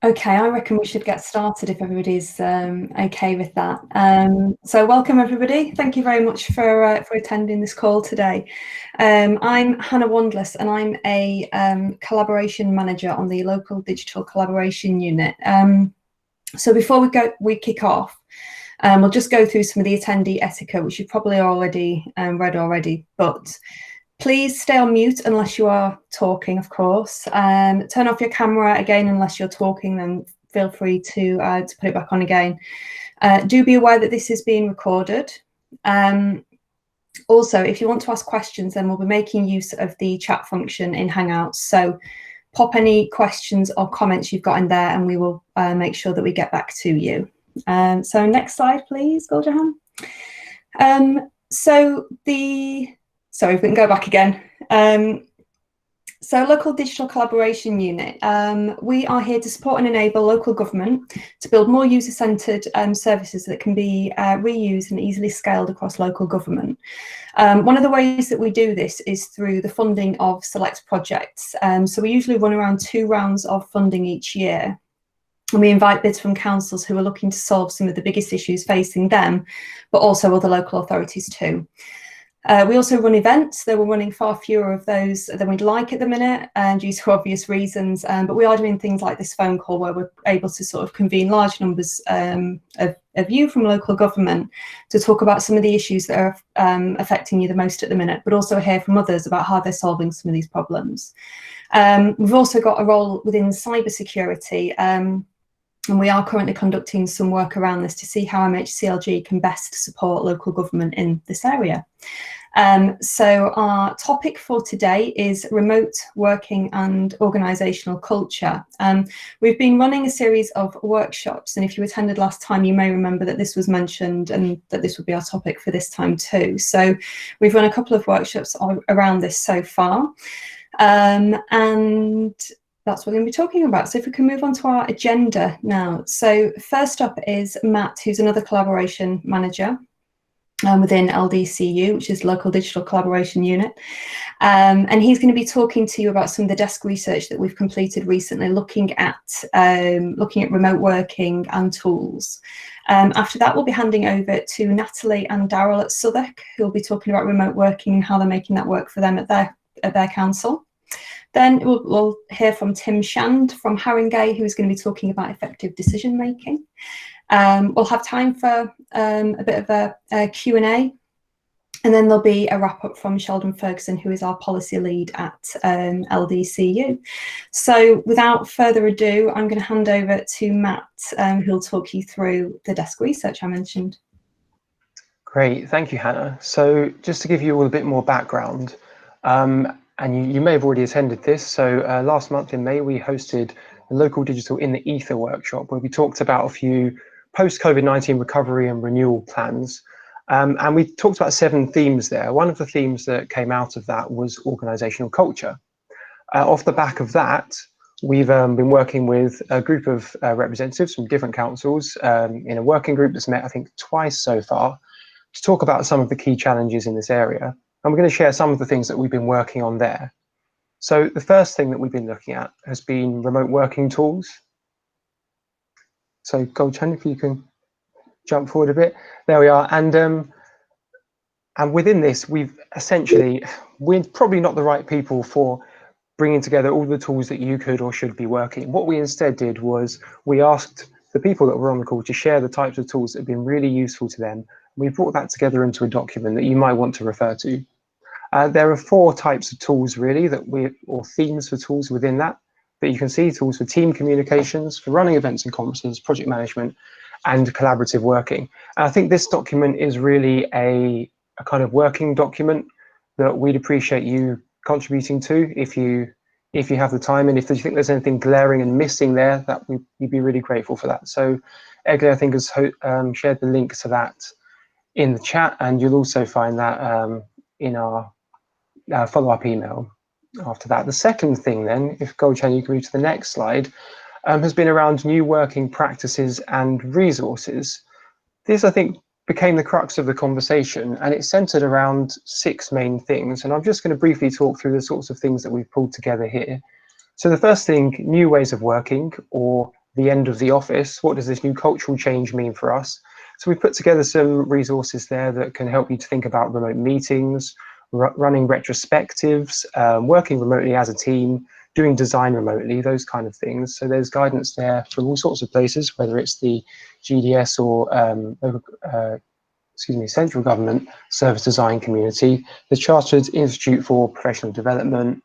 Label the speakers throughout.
Speaker 1: Okay, I reckon we should get started if everybody's okay with that. So welcome everybody. Thank you very much for attending this call today. I'm Hannah Wandless and I'm a collaboration manager on the local digital collaboration unit. So before we kick off, we'll just go through some of the attendee etiquette, which you've probably already read already, but please stay on mute unless you are talking, of course. Turn off your camera again unless you're talking, then feel free to put it back on again. Do be aware that this is being recorded. Also, if you want to ask questions, then we'll be making use of the chat function in Hangouts. So pop any questions or comments you've got in there and we will make sure that we get back to you. So next slide, please, Guljahan. Sorry, if we can go back again. So local digital collaboration unit, we are here to support and enable local government to build more user-centred services that can be reused and easily scaled across local government. One of the ways that we do this is through the funding of select projects. So we usually run around 2 rounds of funding each year. And we invite bids from councils who are looking to solve some of the biggest issues facing them, but also other local authorities too. We also run events, though we're running far fewer of those than we'd like at the minute, due to obvious reasons. But we are doing things like this phone call where we're able to sort of convene large numbers of you from local government to talk about some of the issues that are affecting you the most at the minute, but also hear from others about how they're solving some of these problems. We've also got a role within cybersecurity. And we are currently conducting some work around this to see how MHCLG can best support local government in this area. So our topic for today is remote working and organisational culture. We've been running a series of workshops, and if you attended last time, you may remember that this was mentioned and that this would be our topic for this time too. So we've run a couple of workshops around this so far. And that's what we're going to be talking about. So if we can move on to our agenda now. So first up is Matt, who's another collaboration manager within LDCU, which is Local Digital Collaboration Unit. And he's going to be talking to you about some of the desk research that we've completed recently, looking at remote working and tools. After that, we'll be handing over to Natalie and Darryl at Southwark, who'll be talking about remote working and how they're making that work for them at their council. Then we'll hear from Shand from Haringey, who's going to be talking about effective decision making. We'll have time for a bit of a Q&A, and then there'll be a wrap up from Sheldon Ferguson, who is our policy lead at LDCU. So without further ado, I'm going to hand over to Matt, who'll talk you through the desk research I mentioned.
Speaker 2: Great, thank you, Hannah. So just to give you all a bit more background, and you may have already attended this. So last month in May, we hosted a Local Digital in the Ether workshop where we talked about a few post-COVID-19 recovery and renewal plans. And we talked about 7 themes there. One of the themes that came out of that was organisational culture. Off the back of that, we've been working with a group of representatives from different councils in a working group that's met, I think, twice so far, to talk about some of the key challenges in this area. And we're going to share some of the things that we've been working on there. So the first thing that we've been looking at has been remote working tools. So Goldchan, if you can jump forward a bit. There we are. And within this, we're probably not the right people for bringing together all the tools that you could or should be working. What we instead did was we asked the people that were on the call to share the types of tools that have been really useful to them. We brought that together into a document that you might want to refer to. There are 4 types of tools really or themes for tools within that you can see: tools for team communications, for running events and conferences, project management, and collaborative working. And I think this document is really a kind of working document that we'd appreciate you contributing to if you have the time, and if you think there's anything glaring and missing there, we'd be really grateful for that. So Egle, I think, has shared the link to that in the chat, and you'll also find that in our follow-up email after that. The second thing then, if Goldchan, you can move to the next slide, has been around new working practices and resources. This, I think, became the crux of the conversation, and it's centered around 6 main things. And I'm just going to briefly talk through the sorts of things that we've pulled together here. So the first thing, new ways of working, or the end of the office. What does this new cultural change mean for us? So we put together some resources there that can help you to think about remote meetings, running retrospectives, working remotely as a team, doing design remotely, those kind of things. So there's guidance there from all sorts of places, whether it's the GDS or central government service design community, the Chartered Institute for Professional Development,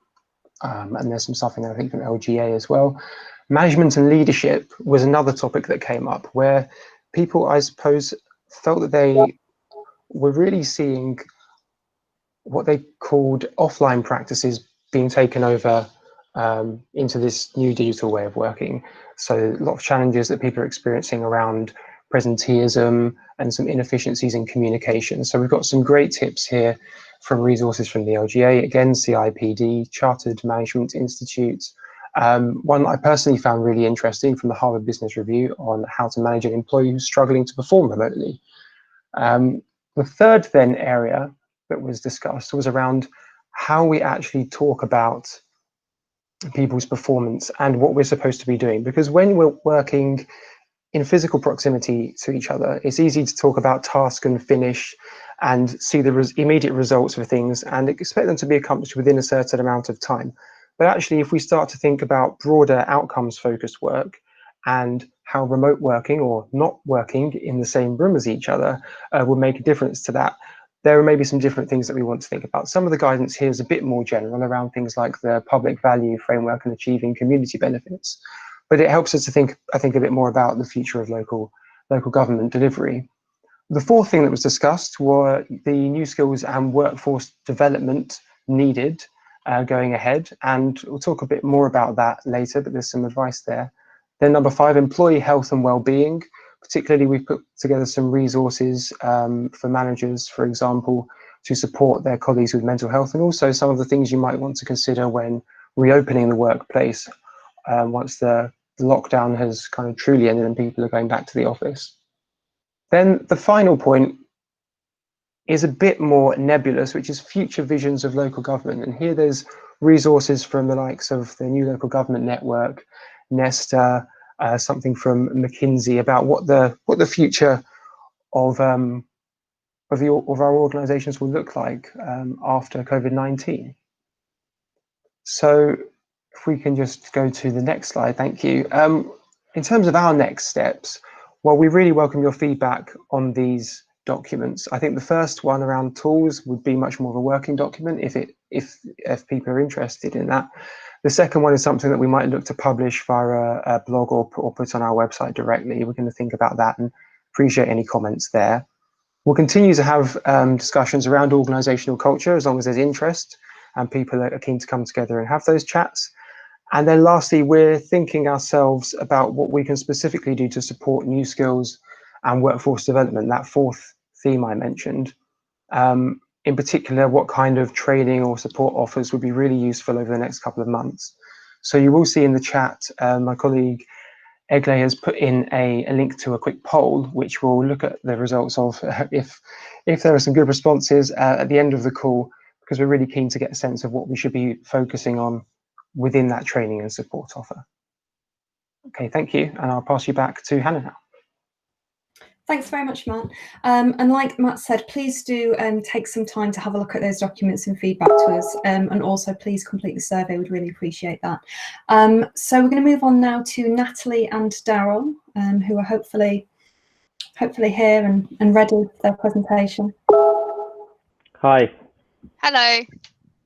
Speaker 2: and there's some stuff in there, I think, from LGA as well. Management and leadership was another topic that came up, where people, I suppose, felt that they were really seeing what they called offline practices being taken over into this new digital way of working. So a lot of challenges that people are experiencing around presenteeism and some inefficiencies in communication. So we've got some great tips here from resources from the LGA, again, CIPD, Chartered Management Institute. One I personally found really interesting from the Harvard Business Review on how to manage an employee who's struggling to perform remotely. The third then area that was discussed was around how we actually talk about people's performance and what we're supposed to be doing. Because when we're working in physical proximity to each other, it's easy to talk about task and finish and see the immediate results of things and expect them to be accomplished within a certain amount of time. But actually, if we start to think about broader outcomes focused work and how remote working or not working in the same room as each other will make a difference to that, there are maybe some different things that we want to think about. Some of the guidance here is a bit more general around things like the public value framework and achieving community benefits. But it helps us to think, I think, a bit more about the future of local government delivery. The fourth thing that was discussed were the new skills and workforce development needed going ahead. And we'll talk a bit more about that later, but there's some advice there. Then number 5, employee health and well-being. Particularly, we've put together some resources for managers, for example, to support their colleagues with mental health, and also some of the things you might want to consider when reopening the workplace once the lockdown has kind of truly ended and people are going back to the office. Then the final point is a bit more nebulous, which is future visions of local government. And here there's resources from the likes of the New Local Government Network, Nesta, something from McKinsey about what the future of our organisations will look like after COVID-19. So if we can just go to the next slide, thank you. In terms of our next steps, well, we really welcome your feedback on these documents. I think the first one around tools would be much more of a working document if people are interested in that. The second one is something that we might look to publish via a blog or put on our website directly. We're going to think about that and appreciate any comments there. We'll continue to have discussions around organisational culture as long as there's interest and people are keen to come together and have those chats. And then lastly, we're thinking ourselves about what we can specifically do to support new skills and workforce development, that fourth theme I mentioned. In particular, what kind of training or support offers would be really useful over the next couple of months. So you will see in the chat, my colleague Egle has put in a link to a quick poll, which will look at the results of if there are some good responses at the end of the call, because we're really keen to get a sense of what we should be focusing on within that training and support offer. Okay, thank you. And I'll pass you back to Hannah now.
Speaker 1: Thanks very much, Matt. And like Matt said, please do take some time to have a look at those documents and feedback to us. And also, please complete the survey. We'd really appreciate that. So we're going to move on now to Natalie and Darryl, who are hopefully here and ready for their presentation.
Speaker 3: Hi.
Speaker 4: Hello.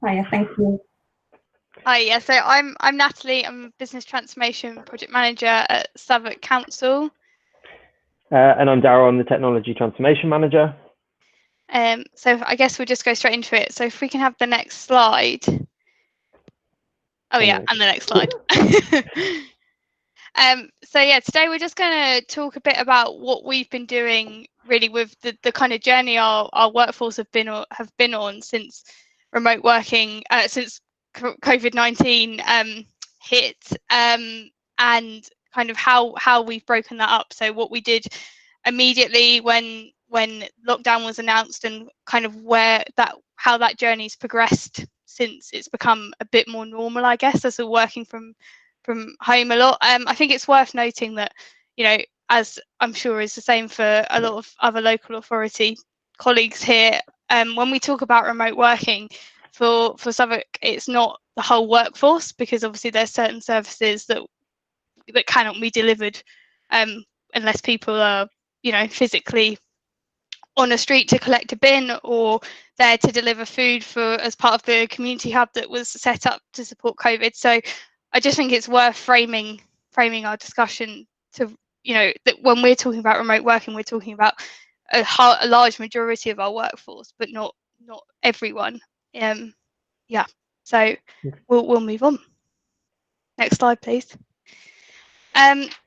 Speaker 1: Hiya, thank you.
Speaker 4: Hi, yeah, so I'm Natalie. I'm a Business Transformation Project Manager at Southwark Council.
Speaker 3: And I'm Darryl. I'm the Technology Transformation Manager.
Speaker 4: So I guess we'll just go straight into it. So if we can have the next slide. Oh yeah, and the next slide. So yeah, today we're just going to talk a bit about what we've been doing really with the kind of journey our workforce have been on since remote working, since COVID-19 hit, and kind of how we've broken that up. So what we did immediately when lockdown was announced, and kind of how that journey's progressed since it's become a bit more normal, I guess, as we're working from home a lot. I think it's worth noting that, you know, as I'm sure is the same for a lot of other local authority colleagues here, when we talk about remote working for Southwark, it's not the whole workforce, because obviously there's certain services that cannot be delivered unless people are, you know, physically on a street to collect a bin, or there to deliver food for as part of the community hub that was set up to support COVID. So I just think it's worth framing our discussion to, you know, that when we're talking about remote working, we're talking about a large majority of our workforce, but not everyone. Yeah, so we'll move on. Next slide, please.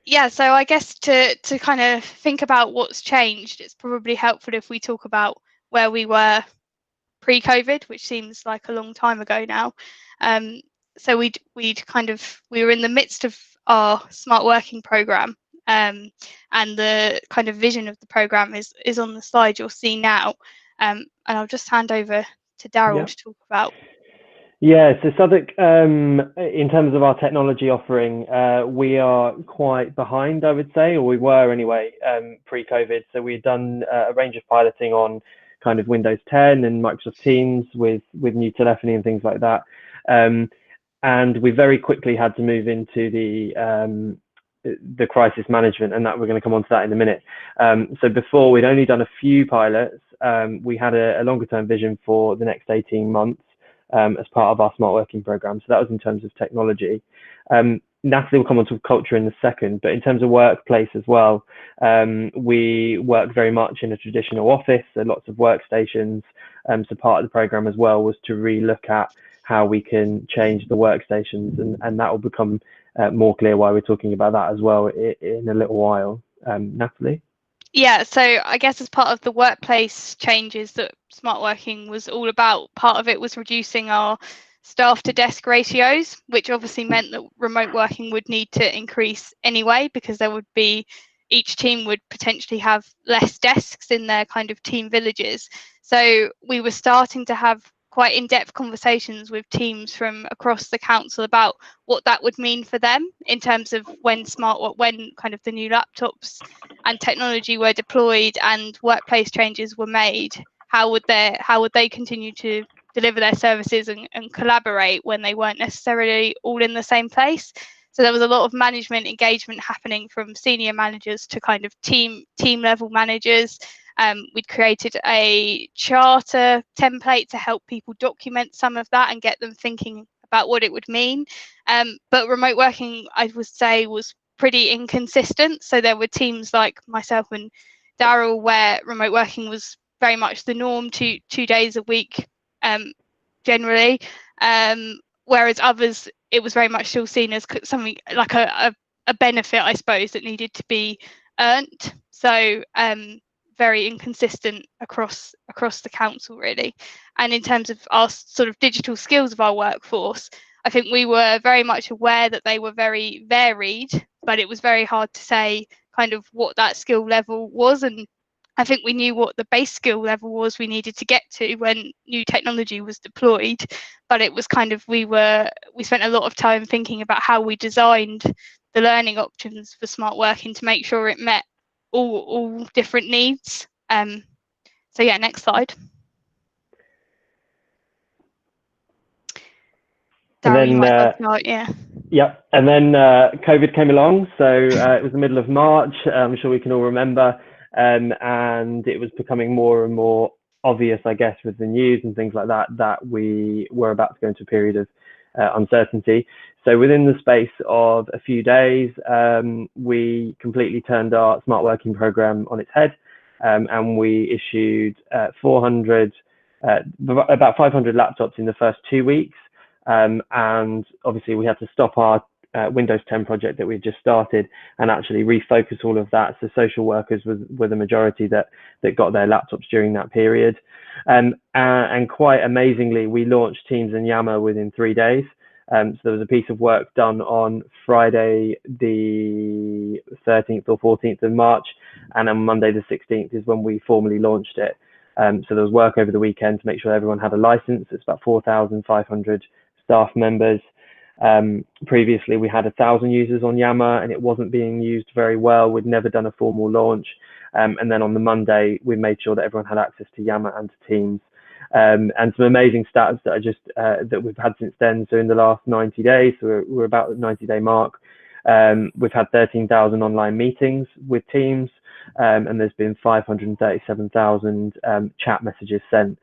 Speaker 4: Yeah, so I guess to kind of think about what's changed, it's probably helpful if we talk about where we were pre-COVID, which seems like a long time ago now. So we were in the midst of our smart working program, and the kind of vision of the program is on the slide you'll see now. And I'll just hand over to Darryl to talk about.
Speaker 3: Yeah, so Southwark, in terms of our technology offering, we are quite behind, I would say, or we were anyway, pre-COVID. So we'd done a range of piloting on kind of Windows 10 and Microsoft Teams with new telephony and things like that. And we very quickly had to move into the crisis management, and that we're going to come on to that in a minute. So before, we'd only done a few pilots. We had a longer term vision for the next 18 months. As part of our smart working program. So that was in terms of technology. Natalie will come on to culture in a second, but in terms of workplace as well, we work very much in a traditional office, so lots of workstations. So part of the program as well was to relook at how we can change the workstations, and that will become more clear why we're talking about that as well in a little while. Natalie?
Speaker 4: Yeah, so I guess as part of the workplace changes that smart working was all about, part of it was reducing our staff to desk ratios, which obviously meant that remote working would need to increase anyway, because there would be, each team would potentially have less desks in their kind of team villages. So we were starting to have quite in-depth conversations with teams from across the council about what that would mean for them in terms of when kind of the new laptops and technology were deployed and workplace changes were made, how would they continue to deliver their services and collaborate when they weren't necessarily all in the same place. So there was a lot of management engagement happening from senior managers to kind of team level managers. We'd created a charter template to help people document some of that and get them thinking about what it would mean. But remote working, I would say, was pretty inconsistent. So there were teams like myself and Darryl where remote working was very much the norm, two days a week generally, whereas others, it was very much still seen as something like a benefit, I suppose, that needed to be earned. So very inconsistent across the council, really. And in terms of our sort of digital skills of our workforce, I think we were very much aware that they were very varied, but it was very hard to say kind of what that skill level was. And I think we knew what the base skill level was we needed to get to when new technology was deployed, but it was kind of, we spent a lot of time thinking about how we designed the learning options for smart working to make sure it met all different needs. So yeah, next slide. Darryl, yeah.
Speaker 3: Yep, and then COVID came along, so it was the middle of March, I'm sure we can all remember, and it was becoming more and more obvious, I guess, with the news and things like that, that we were about to go into a period of uncertainty. So within the space of a few days, we completely turned our smart working program on its head, and we issued about 500 laptops in the first 2 weeks. And obviously we had to stop our Windows 10 project that we had just started and actually refocus all of that. So social workers were the majority that got their laptops during that period. And quite amazingly, we launched Teams and Yammer within 3 days. So there was a piece of work done on Friday, the 13th or 14th of March, and on Monday, the 16th is when we formally launched it. So there was work over the weekend to make sure everyone had a license. It's about 4,500 staff members. Previously, we had 1,000 users on Yammer and it wasn't being used very well. We'd never done a formal launch. And then on the Monday, we made sure that everyone had access to Yammer and to Teams. And some amazing stats that are just that we've had since then. So in the last 90 days, so we're about the 90-day mark. We've had 13,000 online meetings with Teams, and there's been 537,000 chat messages sent.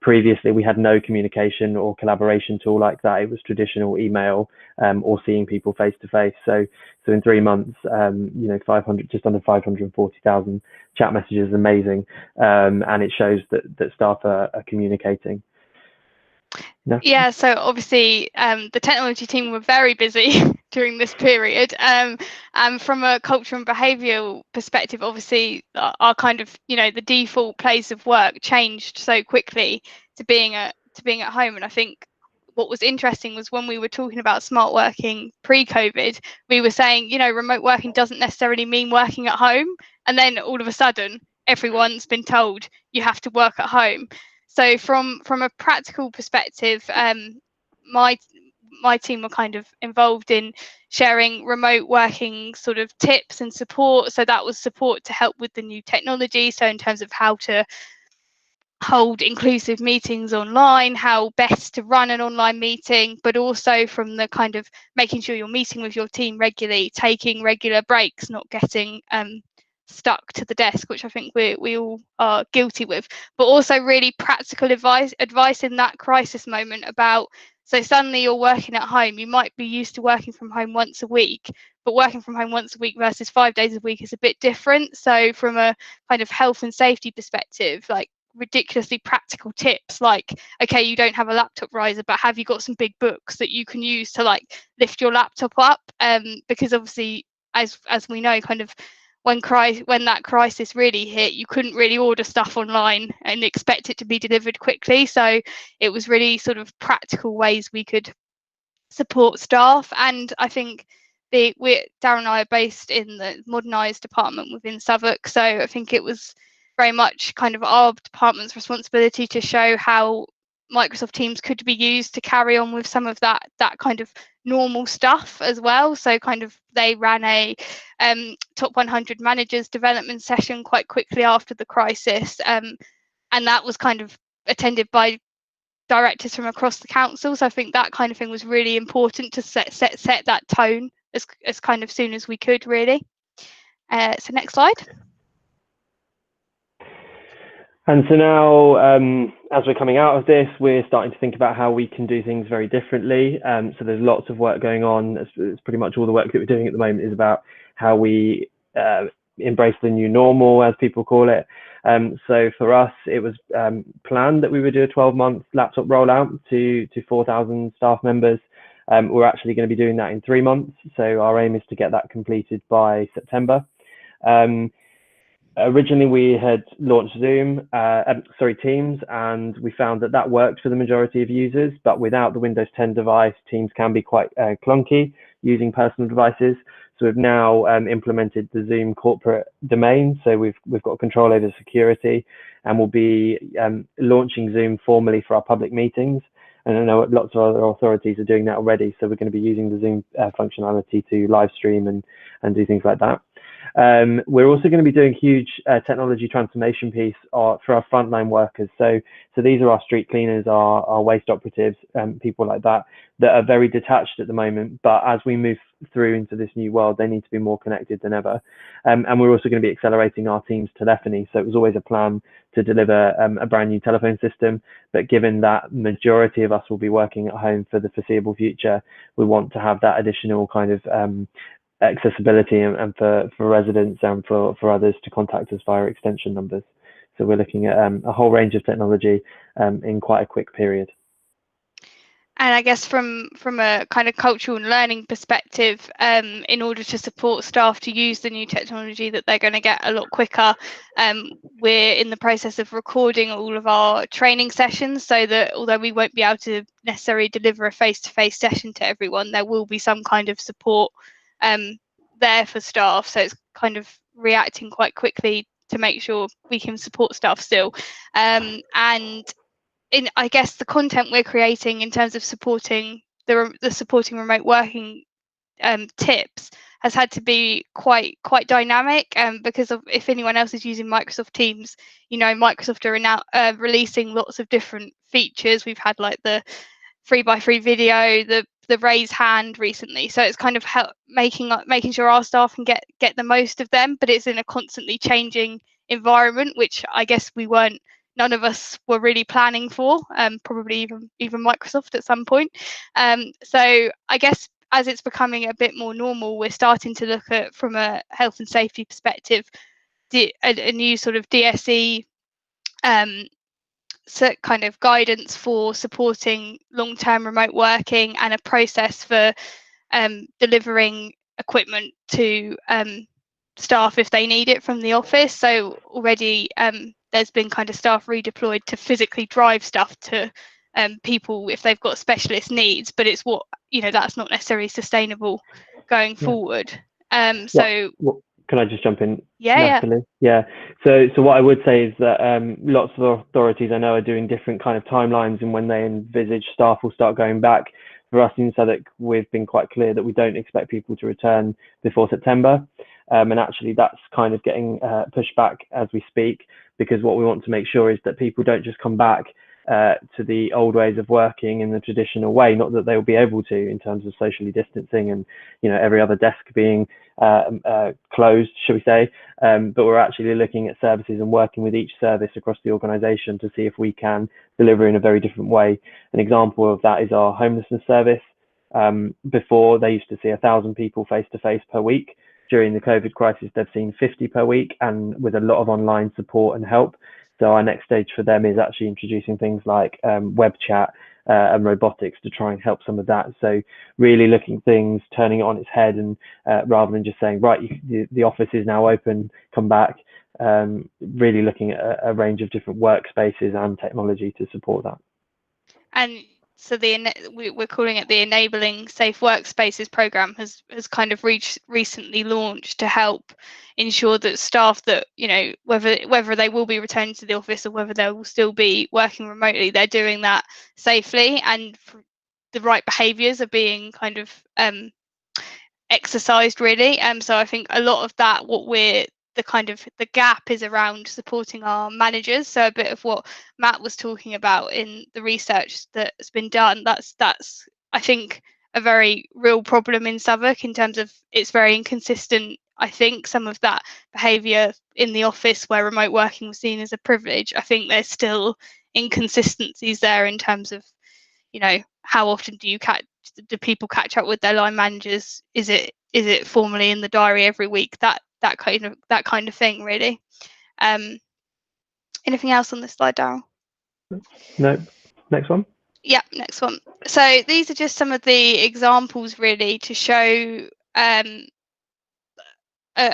Speaker 3: Previously, we had no communication or collaboration tool like that. It was traditional email or seeing people face to face. So in 3 months, you know, just under 540,000 chat messages is amazing, and it shows that staff are communicating.
Speaker 4: Yeah, so obviously the technology team were very busy during this period, and from a culture and behavioural perspective, obviously our kind of, you know, the default place of work changed so quickly to being at home. And I think what was interesting was when we were talking about smart working pre-COVID, we were saying, you know, remote working doesn't necessarily mean working at home, and then all of a sudden everyone's been told you have to work at home. So from a practical perspective, my team were kind of involved in sharing remote working sort of tips and support. So that was support to help with the new technology. So in terms of how to hold inclusive meetings online, how best to run an online meeting, but also from the kind of making sure you're meeting with your team regularly, taking regular breaks, not getting stuck to the desk, which I think we all are guilty with, but also really practical advice in that crisis moment about, so suddenly you're working at home, you might be used to working from home once a week, but working from home once a week versus 5 days a week is a bit different. So from a kind of health and safety perspective, like ridiculously practical tips like, okay, you don't have a laptop riser, but have you got some big books that you can use to like lift your laptop up, because obviously as we know, kind of when that crisis really hit, you couldn't really order stuff online and expect it to be delivered quickly. So it was really sort of practical ways we could support staff. And I think Darryl and I are based in the modernised department within Southwark, so I think it was very much kind of our department's responsibility to show how Microsoft Teams could be used to carry on with some of that kind of normal stuff as well. So kind of they ran a top 100 managers development session quite quickly after the crisis, and that was kind of attended by directors from across the council. So I think that kind of thing was really important to set that tone as kind of soon as we could, really. So next slide.
Speaker 3: And so now, as we're coming out of this, we're starting to think about how we can do things very differently. So there's lots of work going on. It's pretty much all the work that we're doing at the moment is about how we embrace the new normal, as people call it. So for us, it was planned that we would do a 12-month laptop rollout to 4,000 staff members. We're actually going to be doing that in 3 months. So our aim is to get that completed by September. Originally, we had launched Teams, and we found that worked for the majority of users, but without the Windows 10 device, Teams can be quite clunky using personal devices. So we've now implemented the Zoom corporate domain. So we've got control over security, and we'll be launching Zoom formally for our public meetings. And I know lots of other authorities are doing that already. So we're going to be using the Zoom functionality to live stream and do things like that. We're also going to be doing a huge technology transformation piece for our frontline workers. So these are our street cleaners, our waste operatives, people like that are very detached at the moment. But as we move through into this new world, they need to be more connected than ever. And we're also going to be accelerating our Teams telephony. So it was always a plan to deliver a brand new telephone system. But given that majority of us will be working at home for the foreseeable future, we want to have that additional kind of accessibility and for residents and for others to contact us via extension numbers. So we're looking at a whole range of technology in quite a quick period.
Speaker 4: And I guess from a kind of cultural and learning perspective, in order to support staff to use the new technology that they're going to get a lot quicker, we're in the process of recording all of our training sessions, so that although we won't be able to necessarily deliver a face-to-face session to everyone, there will be some kind of support there for staff. So it's kind of reacting quite quickly to make sure we can support staff still. And I guess the content we're creating in terms of supporting the supporting remote working tips has had to be quite dynamic, because of, if anyone else is using Microsoft Teams, you know, Microsoft are now releasing lots of different features. We've had like the 3x3 video, the raise hand recently, so it's kind of making sure our staff can get the most of them, but it's in a constantly changing environment, which I guess none of us were really planning for, probably even Microsoft at some point. So I guess as it's becoming a bit more normal, we're starting to look at, from a health and safety perspective, a new sort of DSE kind of guidance for supporting long-term remote working, and a process for delivering equipment to staff if they need it from the office. So already there's been kind of staff redeployed to physically drive stuff to people if they've got specialist needs, but it's that's not necessarily sustainable going forward. So
Speaker 3: can I just jump in,
Speaker 4: yeah,
Speaker 3: Natalie? Yeah. So what I would say is that lots of authorities I know are doing different kind of timelines and when they envisage staff will start going back. For us in Southwark, we've been quite clear that we don't expect people to return before September. And actually that's kind of getting pushed back as we speak, because what we want to make sure is that people don't just come back to the old ways of working in the traditional way. Not that they will be able to, in terms of socially distancing and, you know, every other desk being closed, shall we say, but we're actually looking at services and working with each service across the organisation to see if we can deliver in a very different way. An example of that is our homelessness service. Before, they used to see 1,000 people face to face per week. During the COVID crisis, they've seen 50 per week, and with a lot of online support and help. So our next stage for them is actually introducing things like web chat and robotics to try and help some of that. So really looking things, turning it on its head, and rather than just saying, right, the office is now open, come back, really looking at a range of different workspaces and technology to support that.
Speaker 4: And so we're calling it the Enabling Safe Workspaces program has kind of recently launched to help ensure that staff that, you know, whether they will be returning to the office or whether they will still be working remotely, they're doing that safely, and the right behaviours are being kind of exercised really. So I think a lot of that, the gap is around supporting our managers. So a bit of what Matt was talking about in the research that's been done, that's I think a very real problem in Southwark, in terms of it's very inconsistent. I think some of that behaviour in the office where remote working was seen as a privilege, I think there's still inconsistencies there in terms of, you know, how often do people catch up with their line managers? Is it formally in the diary every week? That kind of thing, really. Anything else on this slide, Darryl?
Speaker 3: No. Next one.
Speaker 4: Yeah, next one. So these are just some of the examples really to show a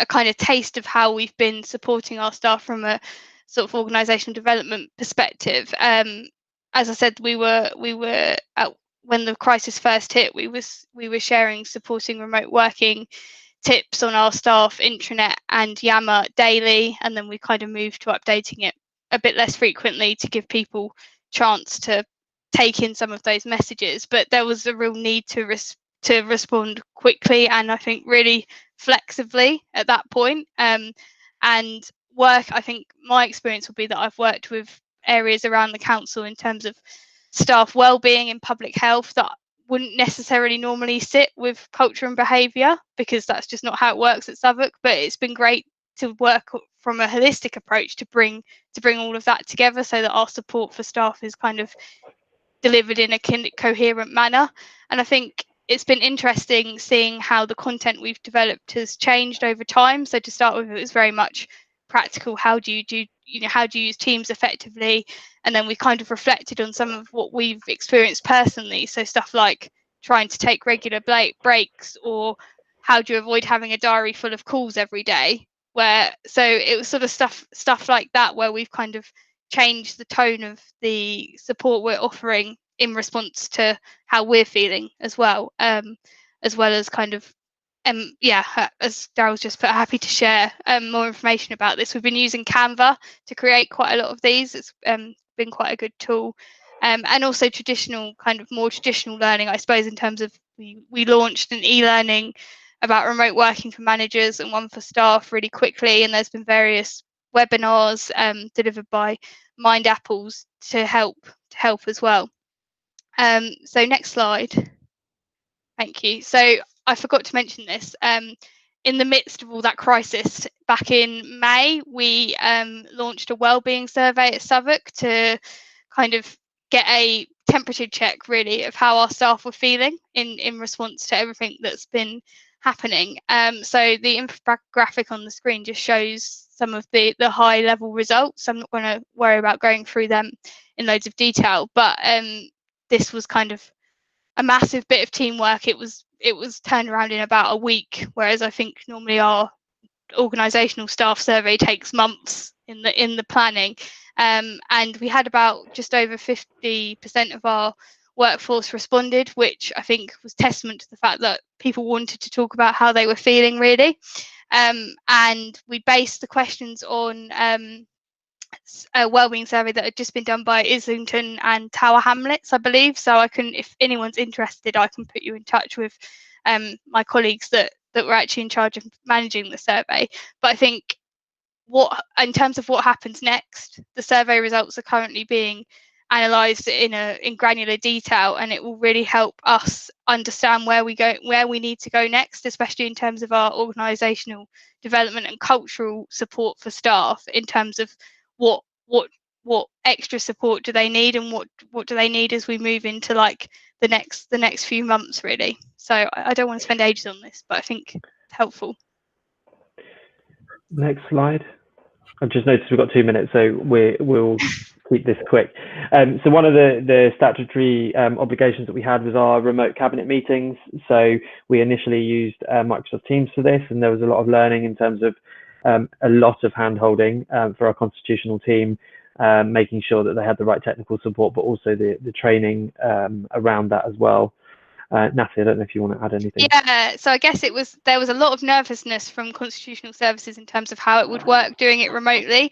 Speaker 4: kind of taste of how we've been supporting our staff from a sort of organisational development perspective. As I said, we were when the crisis first hit, we were sharing supporting remote working tips on our staff intranet and Yammer daily, and then we kind of moved to updating it a bit less frequently to give people chance to take in some of those messages. But there was a real need to respond quickly, and I think really flexibly at that point. And work, I think my experience would be that I've worked with areas around the council in terms of staff wellbeing and public health that wouldn't necessarily normally sit with culture and behaviour, because that's just not how it works at Southwark. But it's been great to work from a holistic approach to bring all of that together, so that our support for staff is kind of delivered in a coherent manner. And I think it's been interesting seeing how the content we've developed has changed over time. So to start with, it was very much practical. How do you use Teams effectively? And then we kind of reflected on some of what we've experienced personally. So stuff like trying to take regular breaks, or how do you avoid having a diary full of calls every day? So it was sort of stuff like that, where we've kind of changed the tone of the support we're offering in response to how we're feeling as well as kind of as Darryl's just put, happy to share more information about this. We've been using Canva to create quite a lot of these. It's been quite a good tool. and also more traditional learning, I suppose, in terms of we launched an e-learning about remote working for managers and one for staff really quickly, and there's been various webinars delivered by Mind Apples to help as well. So next slide. Thank you. So I forgot to mention this. In the midst of all that crisis, back in May, we launched a wellbeing survey at Southwark to kind of get a temperature check, really, of how our staff were feeling in response to everything that's been happening. So the infographic on the screen just shows some of the high level results. I'm not going to worry about going through them in loads of detail, but this was kind of a massive bit of teamwork. It was turned around in about a week, whereas I think normally our organisational staff survey takes months in the planning. And we had about just over 50% of our workforce responded, which I think was testament to the fact that people wanted to talk about how they were feeling, really. And we based the questions on a wellbeing survey that had just been done by Islington and Tower Hamlets, I believe. So I can, if anyone's interested, I can put you in touch with my colleagues that were actually in charge of managing the survey. But I think in terms of what happens next, the survey results are currently being analysed in granular detail, and it will really help us understand where we need to go next, especially in terms of our organisational development and cultural support for staff, in terms of what extra support do they need, and what do they need as we move into like the next few months, really. So I don't want to spend ages on this, but I think it's helpful.
Speaker 3: Next slide. I've just noticed we've got 2 minutes, so we'll keep this quick. So one of the statutory obligations that we had was our remote cabinet meetings. So we initially used Microsoft Teams for this, and there was a lot of learning in terms of a lot of hand-holding for our constitutional team, making sure that they had the right technical support, but also the training around that as well. Natalie, I don't know if you want to add anything.
Speaker 4: Yeah, so I guess there was a lot of nervousness from constitutional services in terms of how it would work doing it remotely.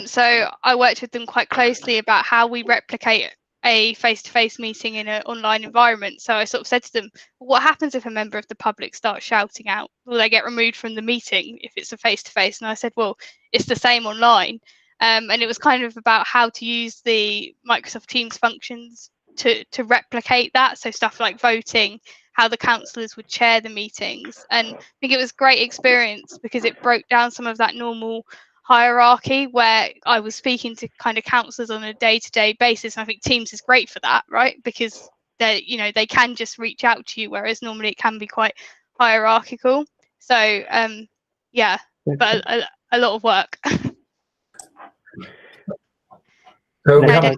Speaker 4: So I worked with them quite closely about how we replicate a face-to-face meeting in an online environment. So I sort of said to them, what happens if a member of the public starts shouting out? Will they get removed from the meeting if it's a face-to-face? And I said, well, it's the same online. And it was kind of about how to use the Microsoft Teams functions to replicate that. So stuff like voting, how the councillors would chair the meetings. And I think it was a great experience because it broke down some of that normal hierarchy where I was speaking to kind of councillors on a day-to-day basis. And I think Teams is great for that, right? Because they can just reach out to you, whereas normally it can be quite hierarchical. So yeah, but a lot of work.
Speaker 5: So we have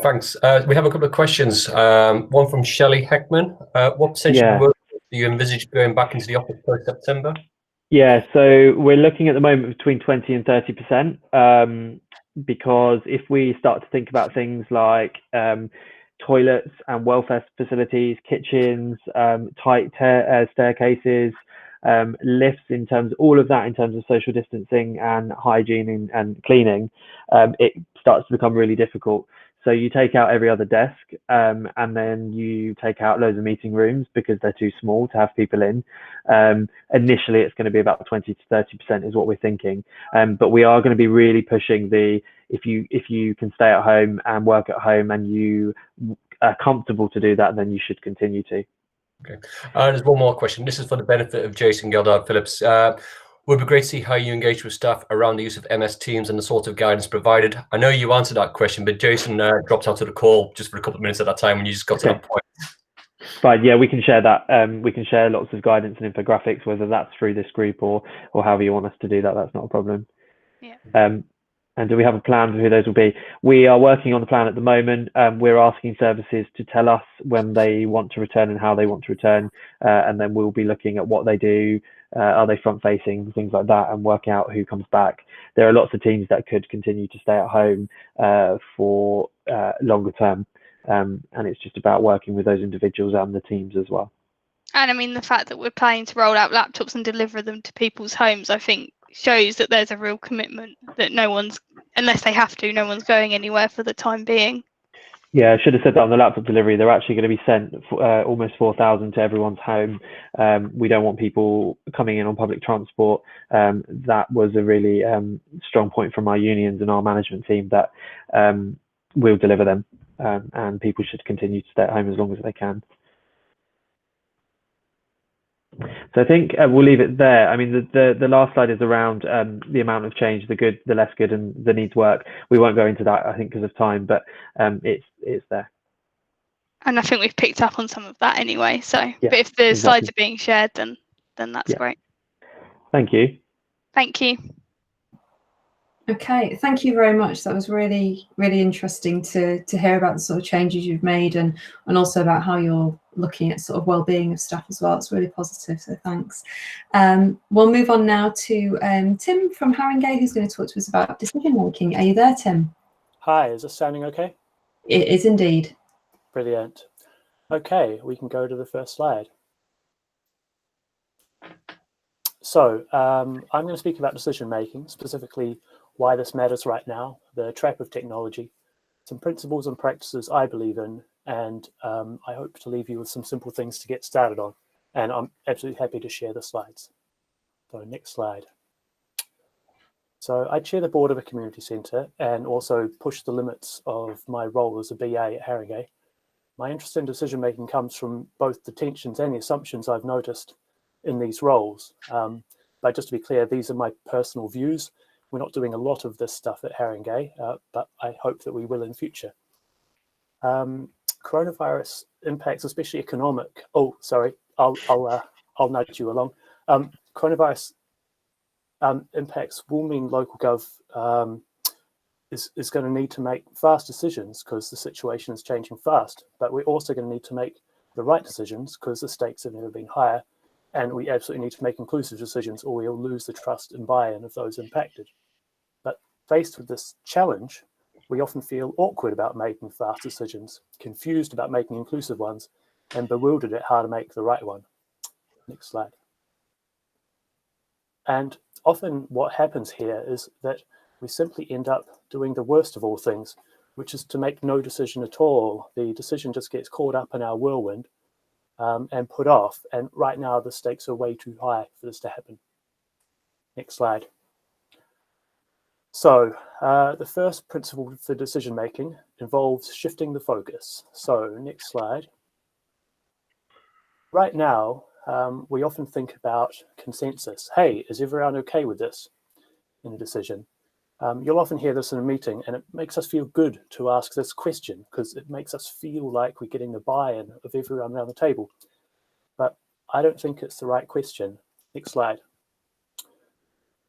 Speaker 5: thanks. We have a couple of questions. One from Shelley Heckman. What percentage of work do you envisage going back into the office post-September?
Speaker 3: Yeah, so we're looking at the moment between 20 and 30%, because if we start to think about things like toilets and welfare facilities, kitchens, tight staircases, lifts, in terms of all of that, in terms of social distancing and hygiene and cleaning, it starts to become really difficult. So you take out every other desk, and then you take out loads of meeting rooms because they're too small to have people in. Initially, it's going to be about 20 to 30% is what we're thinking. But we are going to be really pushing if you can stay at home and work at home and you are comfortable to do that, then you should continue to.
Speaker 5: Okay. There's one more question. This is for the benefit of Jason Geldard-Phillips. Would be great to see how you engage with staff around the use of MS Teams and the sort of guidance provided. I know you answered that question, but Jason dropped out of the call just for a couple of minutes at that time when you just got to that point.
Speaker 3: Fine, yeah, we can share that. We can share lots of guidance and infographics, whether that's through this group or however you want us to do that. That's not a problem.
Speaker 4: Yeah.
Speaker 3: And do we have a plan for who those will be? We are working on the plan at the moment. We're asking services to tell us when they want to return and how they want to return, and then we'll be looking at what they do. Are they front facing, things like that, and work out who comes back. There are lots of teams that could continue to stay at home for longer term, and it's just about working with those individuals and the teams as well.
Speaker 4: And I mean, the fact that we're planning to roll out laptops and deliver them to people's homes, I think shows that there's a real commitment that no one's, unless they have to, no one's going anywhere for the time being.
Speaker 3: Yeah, I should have said that on the laptop delivery. They're actually going to be sent almost 4,000 to everyone's home. We don't want people coming in on public transport. That was a really strong point from our unions and our management team that we'll deliver them, and people should continue to stay at home as long as they can. So I think we'll leave it there. I mean, the last slide is around the amount of change, the good, the less good, and the needs work. We won't go into that, I think, because of time, but it's there.
Speaker 4: And I think we've picked up on some of that anyway. So,
Speaker 3: Yeah,
Speaker 4: but if the
Speaker 3: exactly.
Speaker 4: slides are being shared, then that's great.
Speaker 3: Thank you.
Speaker 4: Thank you.
Speaker 1: Okay, thank you very much. That was really, really interesting to hear about the sort of changes you've made, and also about how you're looking at sort of well-being of staff as well. It's really positive, so thanks. We'll move on now to Tim from Haringey, who's going to talk to us about decision making. Are you there, Tim?
Speaker 6: Hi, is this sounding okay?
Speaker 1: It is indeed.
Speaker 6: Brilliant. Okay, we can go to the first slide. So I'm going to speak about decision making, specifically why this matters right now, the trap of technology, some principles and practices I believe in, and I hope to leave you with some simple things to get started on. And I'm absolutely happy to share the slides. So next slide. So I chair the board of a community centre and also push the limits of my role as a BA at Haringey. My interest in decision making comes from both the tensions and the assumptions I've noticed in these roles. But just to be clear, these are my personal views. We're not doing a lot of this stuff at Haringey, but I hope that we will in future. Coronavirus impacts, especially economic. Oh, sorry, I'll nudge you along. Coronavirus impacts will mean local gov is going to need to make fast decisions because the situation is changing fast. But we're also going to need to make the right decisions because the stakes have never been higher. And we absolutely need to make inclusive decisions or we'll lose the trust and buy-in of those impacted. But faced with this challenge, we often feel awkward about making fast decisions, confused about making inclusive ones, and bewildered at how to make the right one. Next slide. And often what happens here is that we simply end up doing the worst of all things, which is to make no decision at all. The decision just gets caught up in our whirlwind and put off. And right now, the stakes are way too high for this to happen. Next slide. So the first principle for decision making involves shifting the focus. So next slide. Right now, we often think about consensus. Hey, is everyone okay with this in a decision? You'll often hear this in a meeting, and it makes us feel good to ask this question because it makes us feel like we're getting the buy-in of everyone around the table. But I don't think it's the right question. Next slide.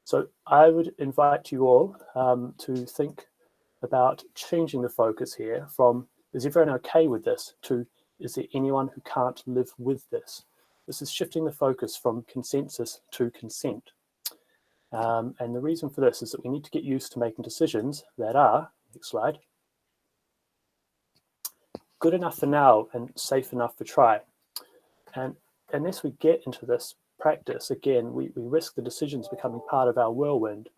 Speaker 6: So I would invite you all to think about changing the focus here from is everyone okay with this to is there anyone who can't live with this? This is shifting the focus from consensus to consent. And the reason for this is that we need to get used to making decisions that are, next slide, good enough for now and safe enough for try. And unless we get into this practice, again, we risk the decisions becoming part of our whirlwind.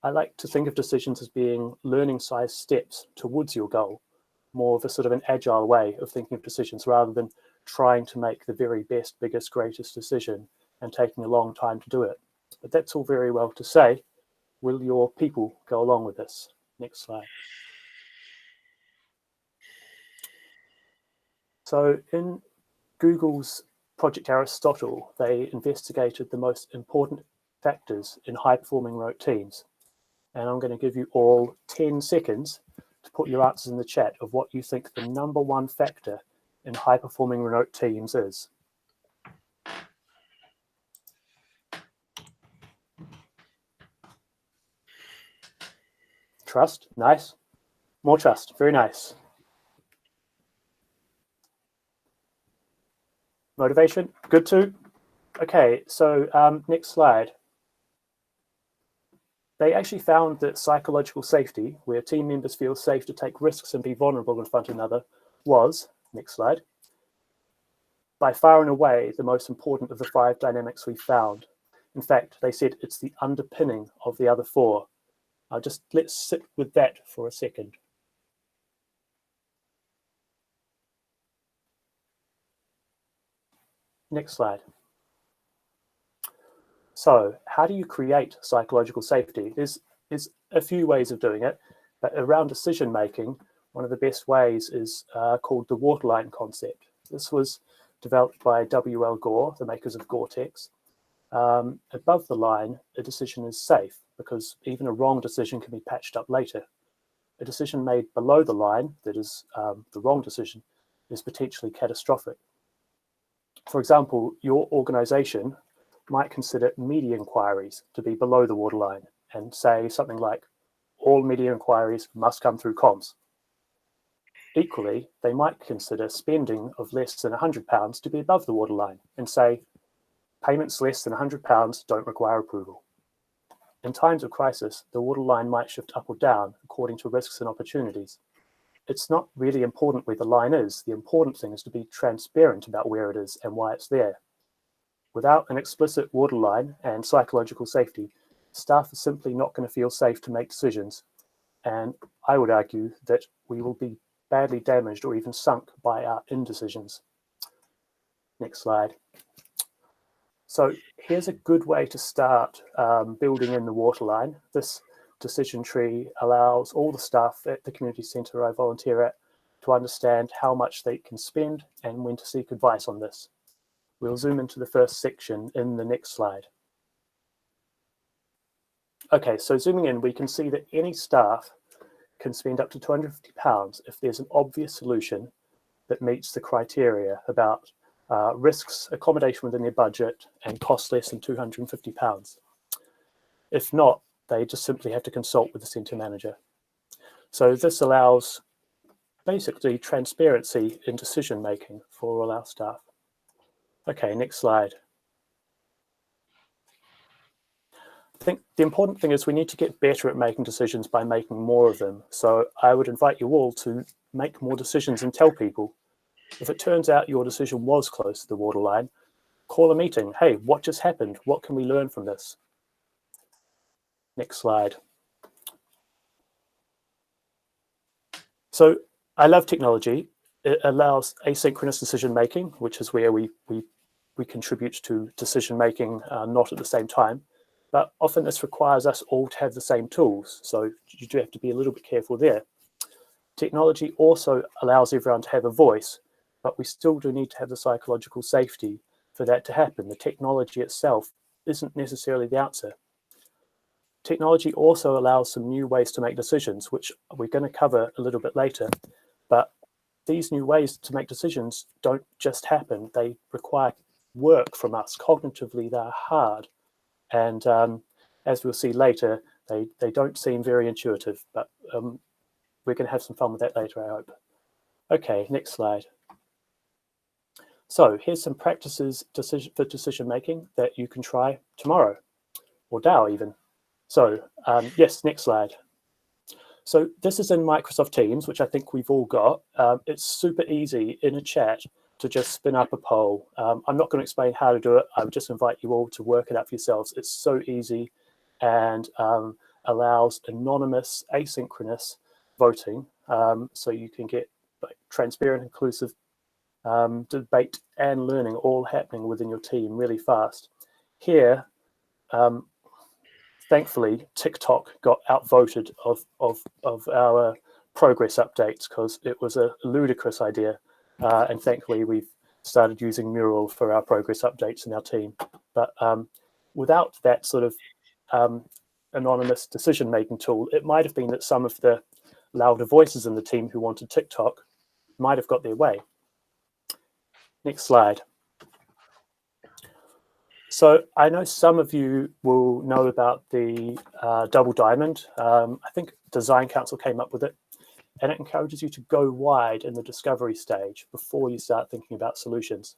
Speaker 6: I like to think of decisions as being learning-sized steps towards your goal, more of a sort of an agile way of thinking of decisions rather than trying to make the very best, biggest, greatest decision and taking a long time to do it. But that's all very well to say. Will your people go along with this? Next slide. So in Google's Project Aristotle, they investigated the most important factors in high-performing remote teams. And I'm going to give you all 10 seconds to put your answers in the chat of what you think the #1 factor in high-performing remote teams is. Trust, nice. More trust, very nice. Motivation, good too. Okay, so next slide. They actually found that psychological safety, where team members feel safe to take risks and be vulnerable in front of another, was, next slide, by far and away the most important of the 5 dynamics we found. In fact, they said it's the underpinning of the other 4. Let's sit with that for a second. Next slide. So how do you create psychological safety? There's a few ways of doing it, but around decision making, one of the best ways is called the waterline concept. This was developed by W.L. Gore, the makers of Gore-Tex. Above the line, a decision is safe because even a wrong decision can be patched up later. A decision made below the line, that is the wrong decision, is potentially catastrophic. For example, your organisation might consider media inquiries to be below the waterline and say something like, all media inquiries must come through comms. Equally, they might consider spending of less than £100 to be above the waterline and say, payments less than £100 don't require approval. In times of crisis, the waterline might shift up or down according to risks and opportunities. It's not really important where the line is. The important thing is to be transparent about where it is and why it's there. Without an explicit waterline and psychological safety, staff are simply not going to feel safe to make decisions. And I would argue that we will be badly damaged or even sunk by our indecisions. Next slide. So here's a good way to start building in the waterline. This decision tree allows all the staff at the community centre I volunteer at to understand how much they can spend and when to seek advice on this. We'll zoom into the first section in the next slide. Okay, so zooming in, we can see that any staff can spend up to £250 if there's an obvious solution that meets the criteria about risks, accommodation within their budget, and cost less than £250. If not, they just simply have to consult with the centre manager. So this allows basically transparency in decision making for all our staff. Okay, next slide. I think the important thing is we need to get better at making decisions by making more of them. So I would invite you all to make more decisions and tell people. If it turns out your decision was close to the waterline, call a meeting. Hey, what just happened? What can we learn from this? Next slide. So I love technology. It allows asynchronous decision making, which is where we contribute to decision making not at the same time. But often this requires us all to have the same tools. So you do have to be a little bit careful there. Technology also allows everyone to have a voice, but we still do need to have the psychological safety for that to happen. The technology itself isn't necessarily the answer. Technology also allows some new ways to make decisions, which we're going to cover a little bit later. But these new ways to make decisions don't just happen. They require work from us. Cognitively, they're hard. And as we'll see later, they don't seem very intuitive, but we're going to have some fun with that later, I hope. Okay, next slide. So here's some practices for decision making that you can try tomorrow, or now even. So yes, next slide. So this is in Microsoft Teams, which I think we've all got. It's super easy in a chat to just spin up a poll. I'm not going to explain how to do it. I would just invite you all to work it out for yourselves. It's so easy and allows anonymous, asynchronous voting. So you can get transparent, inclusive debate and learning all happening within your team really fast. Here, thankfully, TikTok got outvoted of our progress updates because it was a ludicrous idea. And thankfully, we've started using Mural for our progress updates in our team. But without that sort of anonymous decision-making tool, it might have been that some of the louder voices in the team who wanted TikTok might have got their way. Next slide. So I know some of you will know about the double diamond. I think Design Council came up with it, and it encourages you to go wide in the discovery stage before you start thinking about solutions.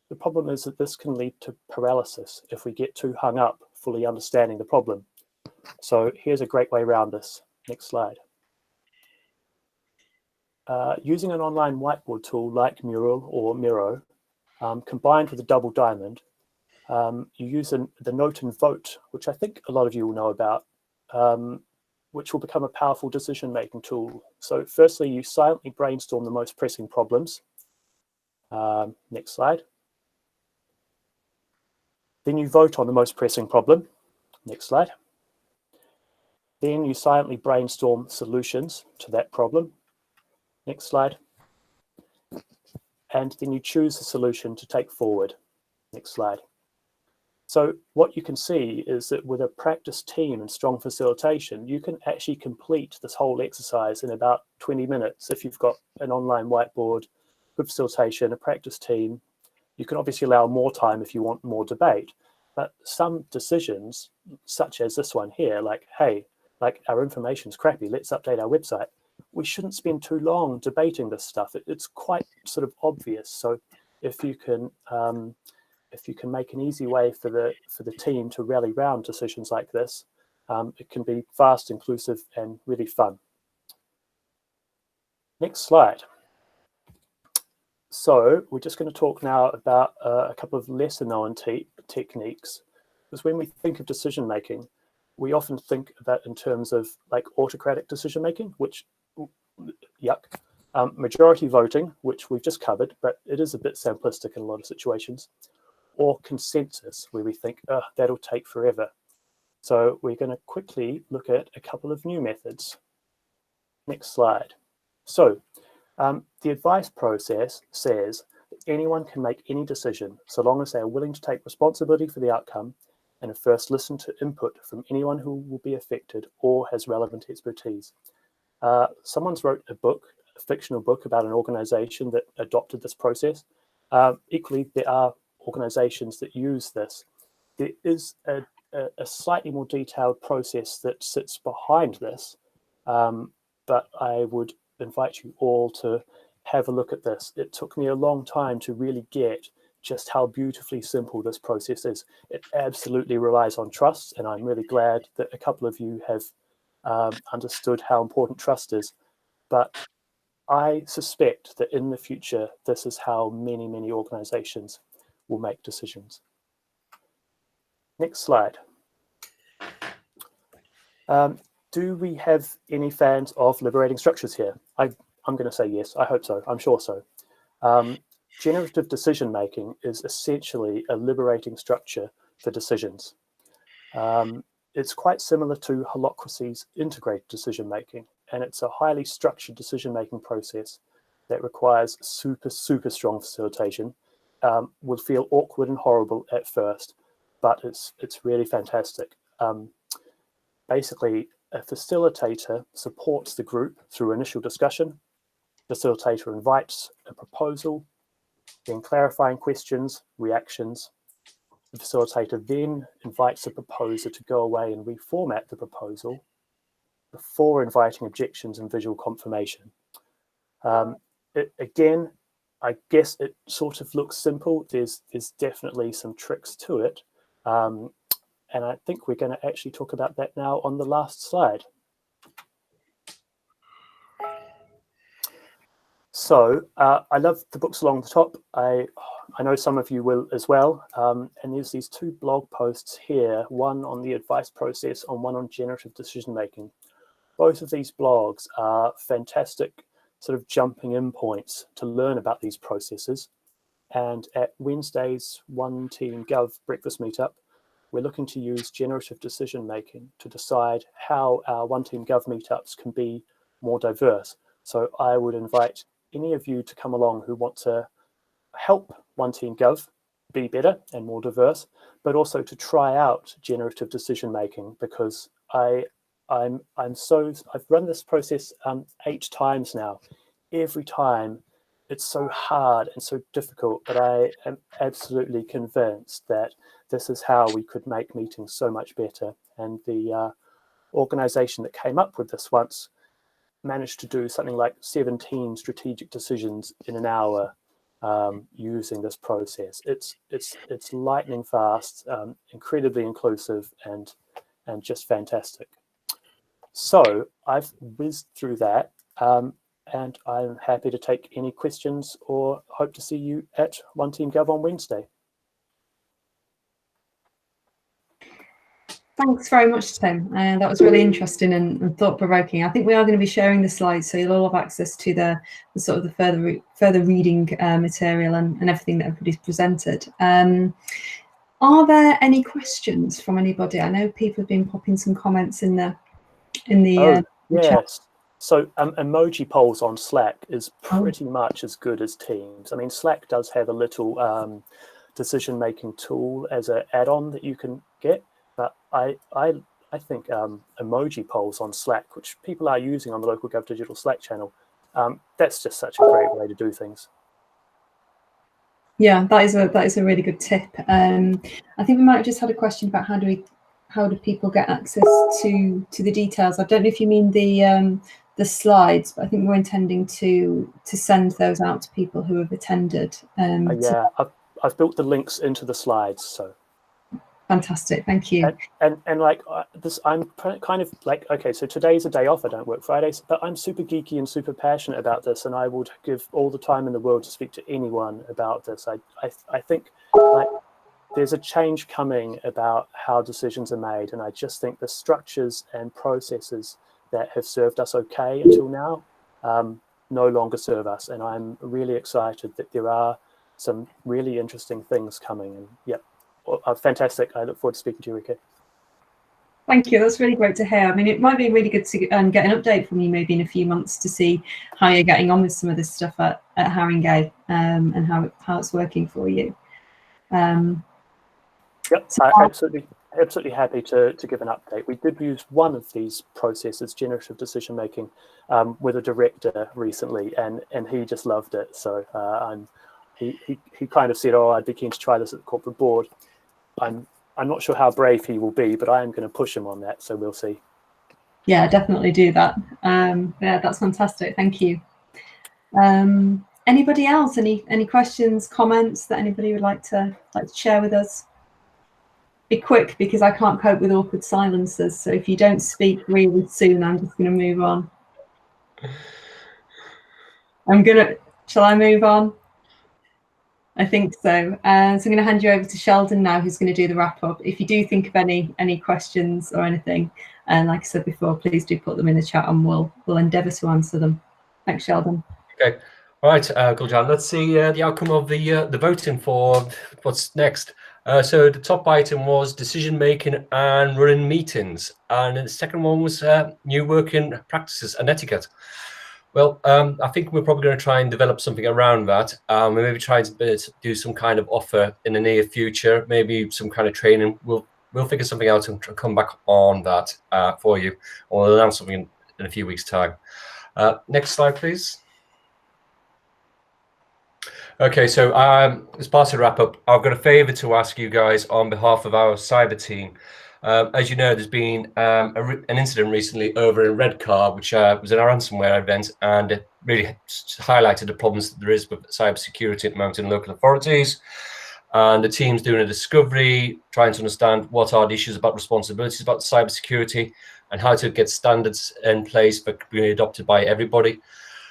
Speaker 6: The problem is that this can lead to paralysis if we get too hung up fully understanding the problem. So here's a great way around this. Next slide. Using an online whiteboard tool like Mural or Miro, combined with a double diamond, you use the note and vote, which I think a lot of you will know about, which will become a powerful decision-making tool. So firstly, you silently brainstorm the most pressing problems. Next slide. Then you vote on the most pressing problem. Next slide. Then you silently brainstorm solutions to that problem. Next slide. And then you choose a solution to take forward. Next slide. So what you can see is that with a practice team and strong facilitation, you can actually complete this whole exercise in about 20 minutes if you've got an online whiteboard, good facilitation, a practice team. You can obviously allow more time if you want more debate, but some decisions, such as this one here, like, hey, like our information's crappy, let's update our website. We shouldn't spend too long debating this stuff. It's quite sort of obvious. So if you can make an easy way for the team to rally round decisions like this, it can be fast, inclusive, and really fun. Next slide. So we're just going to talk now about a couple of lesser known techniques, because when we think of decision making, we often think of that in terms of like autocratic decision making, which, yuck, majority voting, which we've just covered, but it is a bit simplistic in a lot of situations, or consensus, where we think, oh, that'll take forever. So we're going to quickly look at a couple of new methods. Next slide. So the advice process says that anyone can make any decision so long as they are willing to take responsibility for the outcome and have first listened to input from anyone who will be affected or has relevant expertise. Someone's wrote a book, a fictional book about an organisation that adopted this process. Equally, there are organisations that use this. There is a slightly more detailed process that sits behind this, but I would invite you all to have a look at this. It took me a long time to really get just how beautifully simple this process is. It absolutely relies on trust, and I'm really glad that a couple of you have understood how important trust is. But I suspect that in the future, this is how many, many organisations will make decisions. Next slide. Do we have any fans of liberating structures here? I'm going to say yes. I hope so. I'm sure so. Generative decision making is essentially a liberating structure for decisions. It's quite similar to Holacracy's integrated decision making, and it's a highly structured decision making process that requires super, super strong facilitation. Will feel awkward and horrible at first, but it's really fantastic. Basically, a facilitator supports the group through initial discussion. Facilitator invites a proposal, then clarifying questions, reactions. The facilitator then invites the proposer to go away and reformat the proposal before inviting objections and visual confirmation. Again, I guess it sort of looks simple. There's definitely some tricks to it. And I think we're going to actually talk about that now on the last slide. So I love the books along the top. I know some of you will as well. And there's these two blog posts here, one on the advice process and one on generative decision making. Both of these blogs are fantastic sort of jumping in points to learn about these processes. And at Wednesday's One Team Gov breakfast meetup, we're looking to use generative decision making to decide how our One Team Gov meetups can be more diverse. So I would invite any of you to come along who want to help One Team Gov be better and more diverse, but also to try out generative decision making, because I've run this process 8 times now. Every time it's so hard and so difficult, but I am absolutely convinced that this is how we could make meetings so much better. And the organisation that came up with this once managed to do something like 17 strategic decisions in an hour using this process. It's lightning fast, incredibly inclusive, and just fantastic. So I've whizzed through that, and I'm happy to take any questions, or hope to see you at One Team Gov on Wednesday.
Speaker 1: Thanks very much, Tim. That was really interesting and thought-provoking. I think we are going to be sharing the slides, so you'll all have access to the sort of the further reading material and everything that everybody's presented. Are there any questions from anybody? I know people have been popping some comments in the chat.
Speaker 6: Yes. So emoji polls on Slack is pretty much as good as Teams. I mean, Slack does have a little decision-making tool as an add-on that you can get, but I think emoji polls on Slack, which people are using on the local Gov Digital Slack channel, that's just such a great way to do things.
Speaker 1: Yeah, that is a really good tip. I think we might have just had a question about how do people get access to the details. I don't know if you mean the slides, but I think we're intending to send those out to people who have attended.
Speaker 6: Yeah, I've built the links into the slides, so.
Speaker 1: Fantastic, thank you.
Speaker 6: And like this, I'm kind of like, okay, so today's a day off, I don't work Fridays, but I'm super geeky and super passionate about this, and I would give all the time in the world to speak to anyone about this. I think like there's a change coming about how decisions are made, and I just think the structures and processes that have served us okay until now no longer serve us, and I'm really excited that there are some really interesting things coming. And yeah, fantastic. I look forward to speaking to you, Rika.
Speaker 1: Thank you. That's really great to hear. I mean, it might be really good to get an update from you maybe in a few months to see how you're getting on with some of this stuff at Haringey and how it's working for you.
Speaker 6: Yep, I'm absolutely happy to give an update. We did use one of these processes, generative decision making, with a director recently, and he just loved it. So he kind of said, "Oh, I'd be keen to try this at the corporate board." I'm not sure how brave he will be, but I am going to push him on that. So we'll see.
Speaker 1: Yeah, definitely do that. Yeah, that's fantastic. Thank you. Anybody else? Any questions, comments that anybody would like to share with us? Be quick, because I can't cope with awkward silences. So if you don't speak really soon, I'm just going to move on. Shall I move on? I think so. So I'm going to hand you over to Sheldon now, who's going to do the wrap up. If you do think of any questions or anything, and like I said before, please do put them in the chat, and we'll endeavour to answer them. Thanks, Sheldon.
Speaker 5: Okay. All right, Guljan, let's see the outcome of the voting for what's next. So the top item was decision making and running meetings, and the second one was new working practices and etiquette. Well, I think we're probably going to try and develop something around that. We maybe try to do some kind of offer in the near future, maybe some kind of training. We'll figure something out and come back on that for you, or we'll announce something in a few weeks' time. Next slide, please. Okay, so as part of the wrap up, I've got a favour to ask you guys on behalf of our cyber team. As you know, there's been an incident recently over in Redcar, which was a ransomware event, and it really highlighted the problems that there is with cybersecurity at the moment in local authorities. And the team's doing a discovery, trying to understand what are the issues about responsibilities about cybersecurity and how to get standards in place for being adopted by everybody.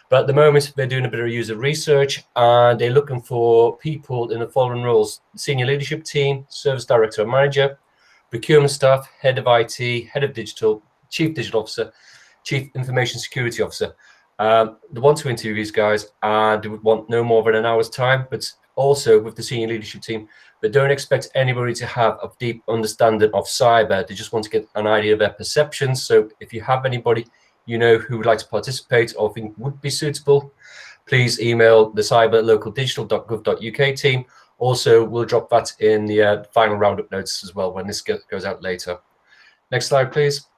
Speaker 5: But at the moment, they're doing a bit of user research, and they're looking for people in the following roles: senior leadership team, service director or manager, procurement staff, head of IT, head of digital, chief digital officer, chief information security officer. They want to interview these guys, and they would want no more than an hour's time, but also with the senior leadership team. They don't expect anybody to have a deep understanding of cyber. They just want to get an idea of their perceptions. So if you have anybody you know who would like to participate or think would be suitable, please email the cyber@localdigital.gov.uk team. Also, we'll drop that in the final roundup notes as well when this goes out later. Next slide, please.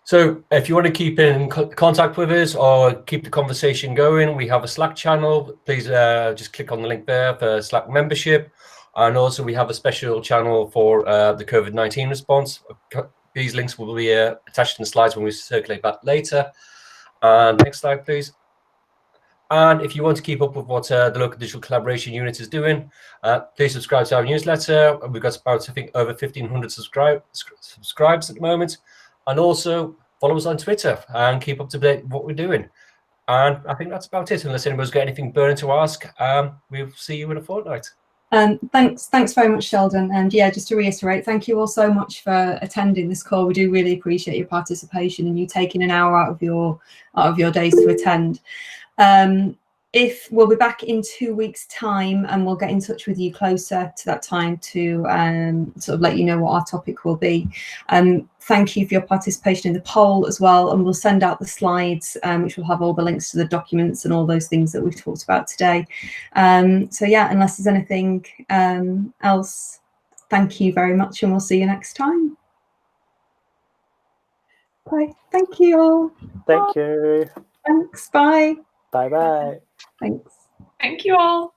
Speaker 5: So if you want to keep in contact with us or keep the conversation going, we have a Slack channel. Please just click on the link there for Slack membership. And also we have a special channel for the COVID-19 response. These links will be attached in the slides when we circulate that later. And next slide, please. And if you want to keep up with what the local digital collaboration unit is doing, please subscribe to our newsletter. We've got about, I think, over 1,500 subscribes at the moment. And also follow us on Twitter and keep up to date with what we're doing. And I think that's about it. Unless anybody's got anything burning to ask, we'll see you in a fortnight.
Speaker 1: Thanks very much, Sheldon. And yeah, just to reiterate, thank you all so much for attending this call. We do really appreciate your participation and you taking an hour out of your days to attend. we'll be back in 2 weeks' time, and we'll get in touch with you closer to that time to sort of let you know what our topic will be. Thank you for your participation in the poll as well, and we'll send out the slides, which will have all the links to the documents and all those things that we've talked about today. So yeah, unless there's anything else, thank you very much, and we'll see you next time. Bye. Thank you all.
Speaker 6: Thank you.
Speaker 1: Thanks. Bye.
Speaker 6: Bye bye.
Speaker 1: Thanks.
Speaker 7: Thank you all.